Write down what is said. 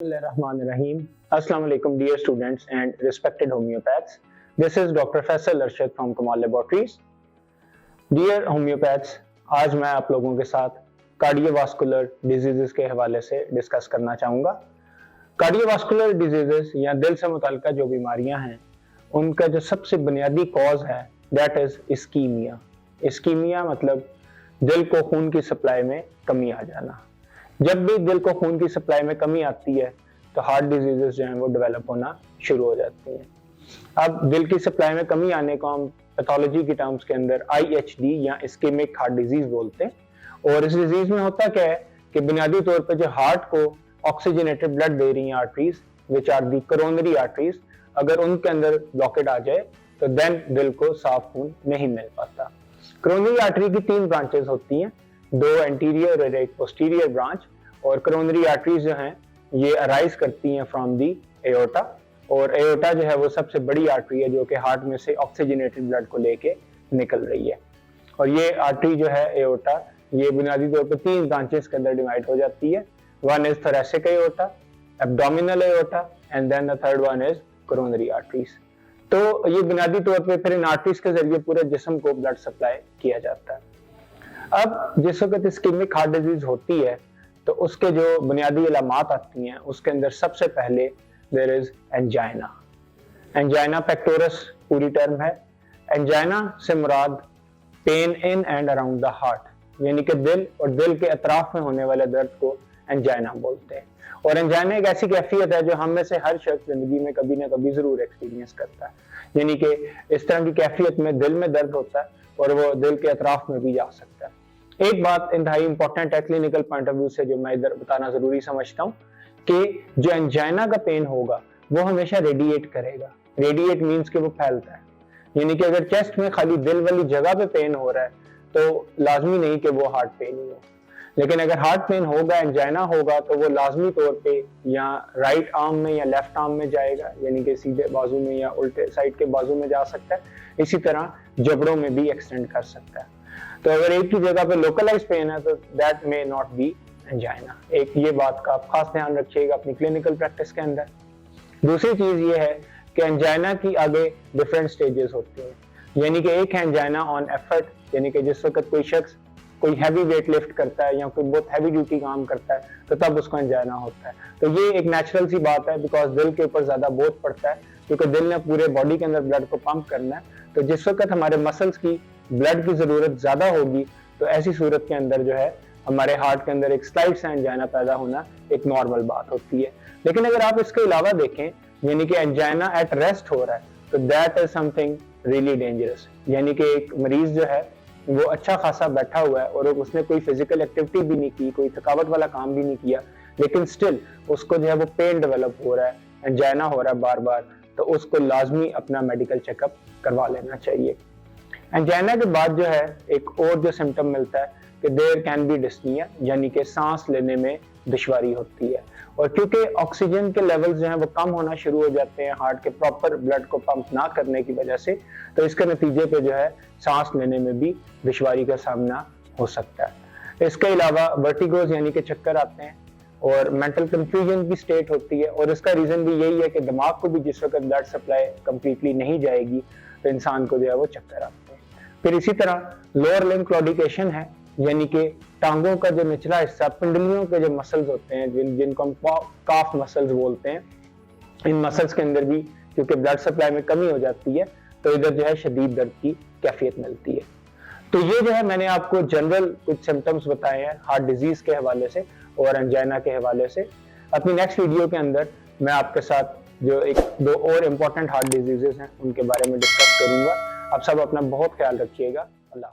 Bismillahirrahmanirrahim. Assalamu alaikum dear students and respected homeopaths. This is Dr. Faisal Arshad from Kamal Laboratories. Dear homeopaths, आज मैं आप लोगों के साथ कार्डियोवास्कुलर डिजीजेस के हवाले से डिस्कस करना चाहूँगा। कार्डियोवास्कुलर डिजीजेस या दिल से मुताल्लिक़ जो बीमारियाँ हैं उनका जो सबसे बुनियादी कॉज है दैट इज़ इस्कीमिया। इस्कीमिया मतलब दिल को खून की सप्लाई में कमी आ जाना। जब भी दिल को खून की सप्लाई में कमी आती है तो हार्ट डिजीजेस जो हैं वो डेवलप होना शुरू हो जाती हैं। अब दिल की सप्लाई में कमी आने को हम पैथोलॉजी की टर्म्स के अंदर IHD या इस्केमिक हार्ट डिजीज बोलते हैं। और इस डिजीज में होता क्या है कि बुनियादी तौर पर जो हार्ट को ऑक्सीजनेटेड ब्लड दे रही हैं arteries which are the coronary arteries, अगर उनके अंदर ब्लॉकेड आ जाए तो देन दिल को साफ खून नहीं मिल पाता। कोरोनरी आर्टरी की 3 ब्रांचेस होती हैं, 2 एंटीरियर और एक पोस्टीरियर ब्रांच। और कोरोनरी आर्टरीज जो हैं ये अराइज करती हैं फ्रॉम दी एओर्टा, और एओर्टा जो है वो सबसे बड़ी आर्टरी है जो कि हार्ट में से ऑक्सीजनेटेड ब्लड को लेके निकल रही है। और ये आर्टरी जो है एओर्टा ये बुनियादी तौर पर 3 ब्रांचेस के अंदर डिवाइड हो जाती है। One is thoracic aorta, abdominal aorta and then the third one is coronary arteries. तो ये बुनियादी तौर पे फिर इन आर्टरीज के जरिए पूरे जिस्म को ब्लड सप्लाई किया जाता है। अब जिस वक्त इस्केमिक हार्ट डिजीज होती है तो उसके जो बुनियादी अलामात आती हैं उसके अंदर सबसे पहले there is angina. Angina pectoris पूरी टर्म है। एंजाइना से मुराद pain in and around the heart, यानी कि दिल और दिल के अतराफ में होने वाले दर्द को एंजाइना बोलते हैं। और एंजाइना एक ऐसी कैफियत है जो हम में से हर शख्स जिंदगी में कभी ना कभी जरूर एक्सपीरियंस करता है, यानी कि इस तरह की कैफियत में दिल में दर्द होता है और वो दिल के अतराफ में भी जा सकता है। एक बात इंतहाई इंपॉर्टेंट है क्लिनिकल पॉइंट ऑफ व्यू से जो मैं इधर बताना जरूरी समझता हूँ कि जो एंजाइना का पेन होगा वो हमेशा रेडिएट करेगा। रेडिएट मीन्स कि वो फैलता है, यानी कि अगर चेस्ट में खाली दिल वाली जगह पे पेन हो रहा है तो लाजमी नहीं कि वो हार्ट पेन ही हो। लेकिन अगर हार्ट पेन होगा, एंजाइना होगा, तो वो लाजमी तौर पे या राइट आर्म में या लेफ्ट आर्म में जाएगा, यानी कि सीधे बाजू में या उल्टे साइड के बाजू में जा सकता है। इसी तरह जबड़ों में भी एक्सटेंड कर सकता है। तो अगर एक ही जगह पे लोकलाइज पेन है तो that may not be angina. एक ये बात का आप खास ध्यान रखिएगा अपनी क्लिनिकल प्रैक्टिस के अंदर। दूसरी चीज ये है कि एंजाइना की आगे डिफरेंट स्टेजेस होती हैं, यानी कि एक है एंजाइना ऑन एफर्ट, यानी कि जिस वक्त कोई शख्स कोई हैवी वेट लिफ्ट करता है या कोई बहुत हैवी ड्यूटी काम करता है तो तब उसको एंजाइना होता है। तो ये एक नेचुरल सी बात है बिकॉज दिल के ऊपर ज्यादा बोझ पड़ता है, क्योंकि दिल ने पूरे बॉडी के अंदर ब्लड को पंप करना है। तो जिस वक्त हमारे मसल्स की ब्लड की जरूरत ज्यादा होगी तो ऐसी सूरत के अंदर जो है हमारे हार्ट के अंदर एक स्लाइड सा एंजाइना पैदा होना एक नॉर्मल बात होती है। लेकिन अगर आप इसके अलावा देखें, यानी कि एंजाइना एट रेस्ट हो रहा है, तो that is something really dangerous. यानी कि एक मरीज जो है वो अच्छा खासा बैठा हुआ है और उसने कोई फिजिकल एक्टिविटी भी नहीं की, कोई थकावट वाला काम भी नहीं किया, लेकिन स्टिल उसको जो है वो पेन डेवलप हो रहा है, एंजाइना हो रहा है बार बार, तो उसको लाजमी अपना मेडिकल चेकअप करवा लेना चाहिए। एंजाइना के बाद जो है एक और जो सिम्टम मिलता है कि देयर कैन बी डिस्निया, यानी कि सांस लेने में दुश्वारी होती है। और क्योंकि ऑक्सीजन के लेवल्स जो हैं वो कम होना शुरू हो जाते हैं हार्ट के प्रॉपर ब्लड को पंप ना करने की वजह से, तो इसके नतीजे पे जो है सांस लेने में भी दुश्वारी का सामना हो सकता है। इसके अलावा वर्टिगोज यानी कि चक्कर आते हैं और मेंटल कंफ्यूजन की स्टेट होती है, और इसका रीजन भी यही है कि दिमाग को भी जिस वक्त ब्लड सप्लाई कंप्लीटली नहीं जाएगी तो इंसान को जो है वो चक्कर आते हैं। फिर इसी तरह लोअर लिम्ब क्लॉडिकेशन है, यानी कि टांगों का जो निचला हिस्सा, पिंडलियों के जो मसल्स होते हैं जिनको हम काफ मसल्स बोलते हैं, इन मसल्स के अंदर भी क्योंकि ब्लड सप्लाई में कमी हो जाती है तो इधर जो है शदीद दर्द की कैफियत मिलती है। तो ये जो है मैंने आपको जनरल कुछ सिम्टम्स बताए हैं हार्ट डिजीज के हवाले से और एंजाइना के हवाले से। अपनी नेक्स्ट वीडियो के अंदर मैं आपके साथ जो 1-2 और इम्पोर्टेंट हार्ट डिजीजेस हैं उनके बारे में डिस्कस करूंगा। आप सब अपना बहुत ख्याल रखिएगा। अल्लाह।